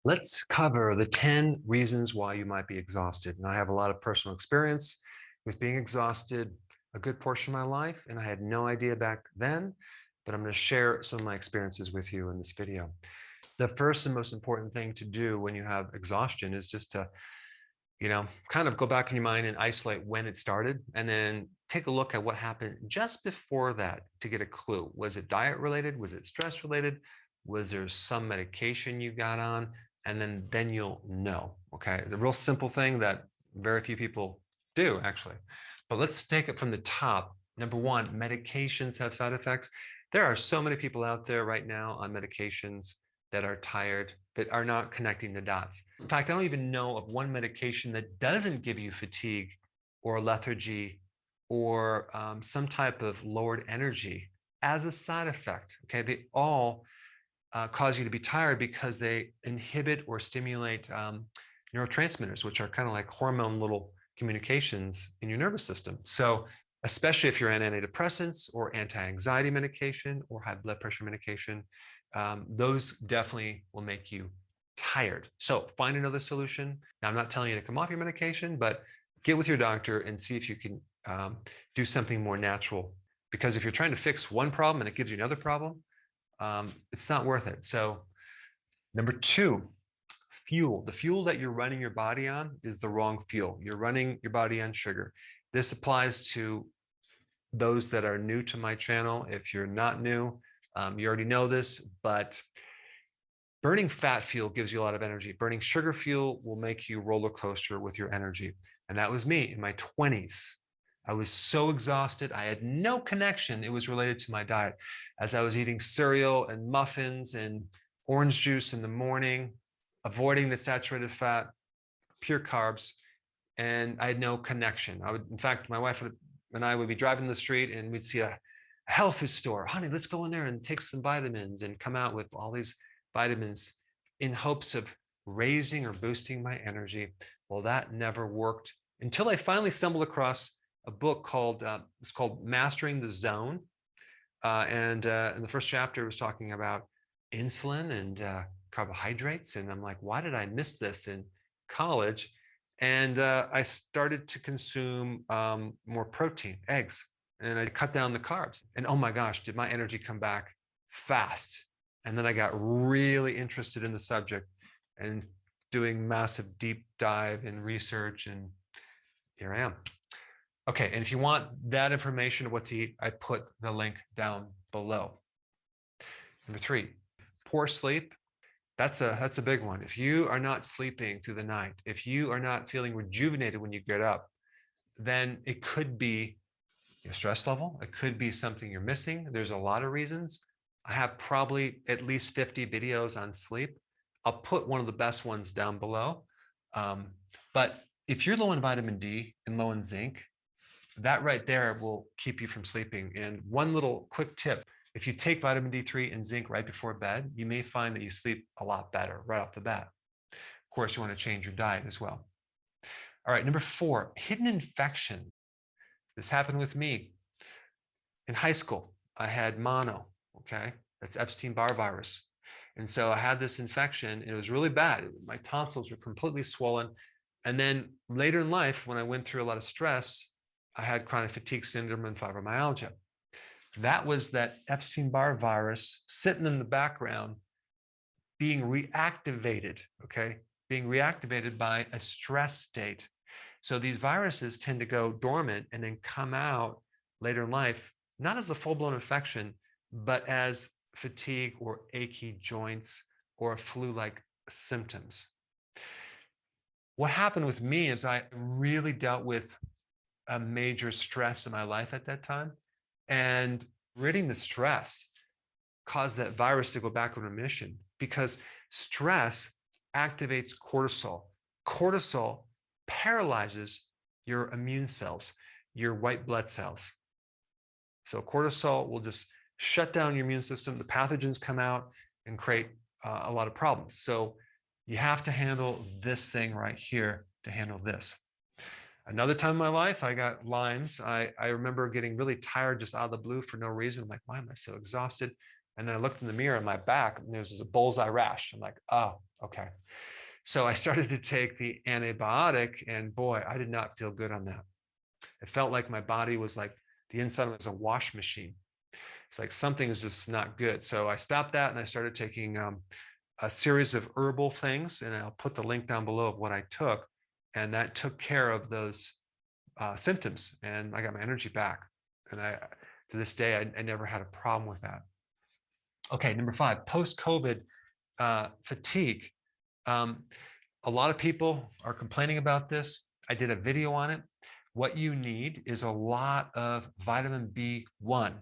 Let's cover the 10 reasons why you might be exhausted. And I have a lot of personal experience with being exhausted a good portion of my life, and I had no idea back then, but I'm going to share some of my experiences with you in this video. The first and most important thing to do when you have exhaustion is just to, kind of go back in your mind and isolate when it started, and then take a look at what happened just before that to get a clue. Was it diet related? Was it stress related? Was there some medication you got on? And then you'll know. Okay, the real simple thing that very few people do actually. But let's take it from the top. Number one, medications have side effects. There are so many people out there right now on medications that are tired, that are not connecting the dots. In fact, I don't even know of one medication that doesn't give you fatigue or lethargy or some type of lowered energy as a side effect. Okay, they all cause you to be tired because they inhibit or stimulate neurotransmitters, which are kind of like hormone little communications in your nervous system. So especially if you're on antidepressants or anti-anxiety medication or high blood pressure medication, those definitely will make you tired. So find another solution. Now, I'm not telling you to come off your medication, but get with your doctor and see if you can do something more natural. Because if you're trying to fix one problem and it gives you another problem, it's not worth it. So number two, fuel. The fuel that you're running your body on is the wrong fuel. You're running your body on sugar. This applies to those that are new to my channel. If you're not new, you already know this, but burning fat fuel gives you a lot of energy. Burning sugar fuel will make you roller coaster with your energy. And that was me in my 20s. I was so exhausted. I had no connection. It was related to my diet. As I was eating cereal and muffins and orange juice in the morning, avoiding the saturated fat, pure carbs, and I had no connection. In fact, my wife and I would be driving the street and we'd see a health food store. Honey, let's go in there and take some vitamins, and come out with all these vitamins in hopes of raising or boosting my energy. Well, that never worked until I finally stumbled across a book called it's called Mastering the Zone, and in the first chapter it was talking about insulin and carbohydrates, and I'm like, why did I miss this in college? And I started to consume more protein, eggs, and I cut down the carbs. And oh my gosh, did my energy come back fast? And then I got really interested in the subject and doing massive deep dive and research, and here I am. Okay, and if you want that information of what to eat, I put the link down below. Number three, poor sleep. That's a big one. If you are not sleeping through the night, if you are not feeling rejuvenated when you get up, then it could be your stress level. It could be something you're missing. There's a lot of reasons. I have probably at least 50 videos on sleep. I'll put one of the best ones down below. But if you're low in vitamin D and low in zinc, that right there will keep you from sleeping. And one little quick tip, if you take vitamin D3 and zinc right before bed, you may find that you sleep a lot better right off the bat. Of course, you want to change your diet as well. All right, number four, hidden infection. This happened with me. In high school, I had mono, okay? That's Epstein-Barr virus. And so I had this infection, and it was really bad. My tonsils were completely swollen. And then later in life, when I went through a lot of stress, I had chronic fatigue syndrome and fibromyalgia. That was that Epstein-Barr virus sitting in the background being reactivated, okay? Being reactivated by a stress state. So these viruses tend to go dormant and then come out later in life, not as a full-blown infection, but as fatigue or achy joints or flu-like symptoms. What happened with me is I really dealt with a major stress in my life at that time, and ridding the stress caused that virus to go back in remission, because stress activates cortisol. Cortisol paralyzes your immune cells, your white blood cells. So cortisol will just shut down your immune system. The pathogens come out and create a lot of problems. So you have to handle this thing right here to handle this. Another time in my life, I got Lyme's. I remember getting really tired just out of the blue for no reason. I'm like, why am I so exhausted? And then I looked in the mirror on my back and there's a bullseye rash. I'm like, oh, okay. So I started to take the antibiotic and boy, I did not feel good on that. It felt like my body was like the inside was a wash machine. It's like something is just not good. So I stopped that and I started taking a series of herbal things, and I'll put the link down below of what I took. And that took care of those symptoms, and I got my energy back. And to this day, I never had a problem with that. Okay, number 5, post-COVID fatigue. A lot of people are complaining about this. I did a video on it. What you need is a lot of vitamin B1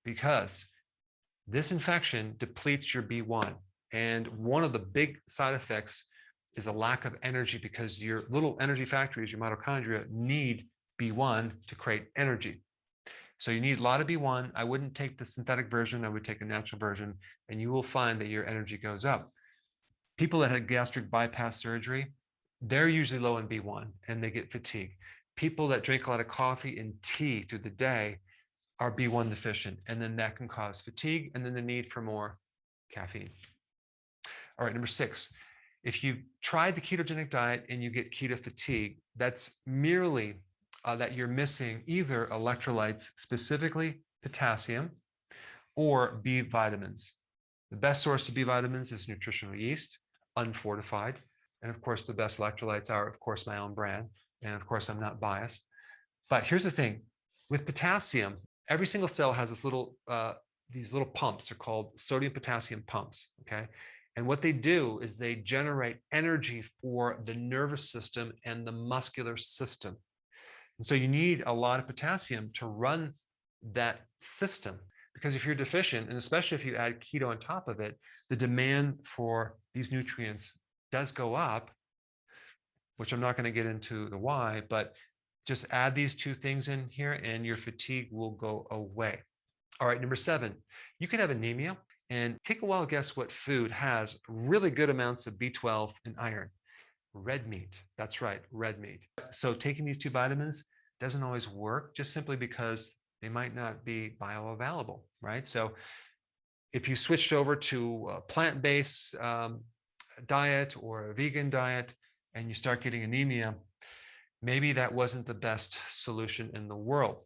because this infection depletes your B1. And one of the big side effects is a lack of energy because your little energy factories, your mitochondria, need B1 to create energy. So you need a lot of B1. I wouldn't take the synthetic version. I would take a natural version, and you will find that your energy goes up. People that had gastric bypass surgery, they're usually low in B1 and they get fatigue. People that drink a lot of coffee and tea through the day are B1 deficient, and then that can cause fatigue and then the need for more caffeine. All right, number 6, if you tried the ketogenic diet and you get keto fatigue, that's merely that you're missing either electrolytes, specifically potassium, or B vitamins. The best source of B vitamins is nutritional yeast, unfortified. And of course, the best electrolytes are, of course, my own brand. And of course, I'm not biased. But here's the thing. With potassium, every single cell has this these little pumps. They're called sodium potassium pumps, okay? And what they do is they generate energy for the nervous system and the muscular system. And so you need a lot of potassium to run that system, because if you're deficient, and especially if you add keto on top of it, the demand for these nutrients does go up, which I'm not going to get into the why, but just add these 2 things in here and your fatigue will go away. All right, number 7, you can have anemia, and take a wild guess what food has really good amounts of B12 and iron. Red meat. That's right, red meat. So taking these 2 vitamins doesn't always work, just simply because they might not be bioavailable, right? So if you switched over to a plant-based diet or a vegan diet and you start getting anemia, maybe that wasn't the best solution in the world.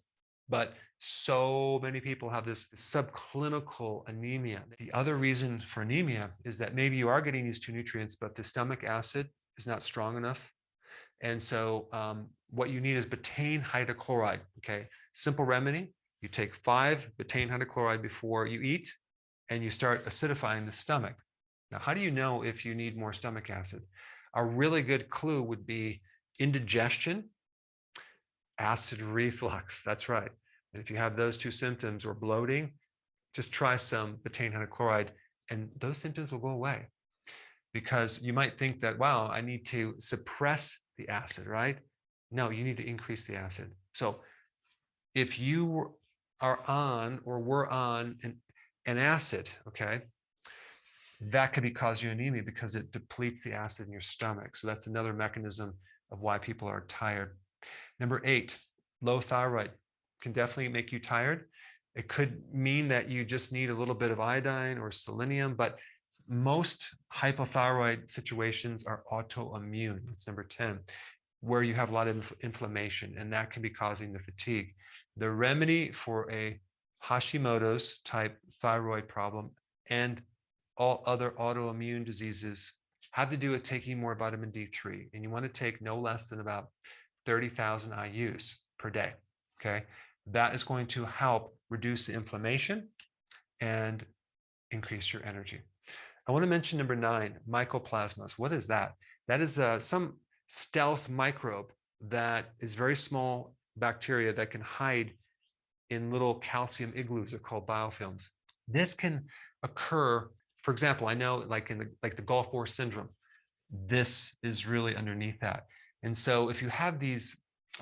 But so many people have this subclinical anemia. The other reason for anemia is that maybe you are getting these 2 nutrients, but the stomach acid is not strong enough. And so what you need is betaine hydrochloride, okay? Simple remedy. You take 5 betaine hydrochloride before you eat, and you start acidifying the stomach. Now, how do you know if you need more stomach acid? A really good clue would be indigestion, acid reflux. That's right. And if you have those 2 symptoms or bloating, just try some betaine hydrochloride and those symptoms will go away. Because you might think that, wow, I need to suppress the acid, right? No, you need to increase the acid. So if you are on or were on an acid, okay, that could be causing you anemia because it depletes the acid in your stomach. So that's another mechanism of why people are tired. Number 8, low thyroid can definitely make you tired. It could mean that you just need a little bit of iodine or selenium, but most hypothyroid situations are autoimmune. That's number 10, where you have a lot of inflammation, and that can be causing the fatigue. The remedy for a Hashimoto's type thyroid problem and all other autoimmune diseases have to do with taking more vitamin D3, and you want to take no less than about 30,000 IUs per day, okay? That is going to help reduce the inflammation and increase your energy. I want to mention number 9, Mycoplasmas. What is that? That is some stealth microbe that is very small bacteria that can hide in little calcium igloos. They're called biofilms. This can occur, for example, I know like in the Gulf War syndrome, this is really underneath that. And so if you have these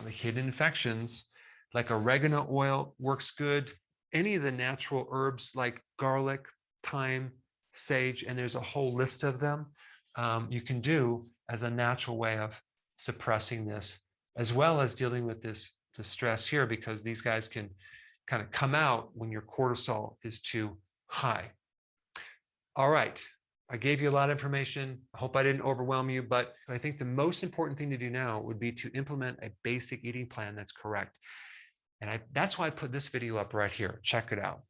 hidden infections, like oregano oil works good, any of the natural herbs like garlic, thyme, sage, and there's a whole list of them you can do as a natural way of suppressing this, as well as dealing with the stress here, because these guys can kind of come out when your cortisol is too high. All right. I gave you a lot of information. I hope I didn't overwhelm you, but I think the most important thing to do now would be to implement a basic eating plan that's correct. And that's why I put this video up right here. Check it out.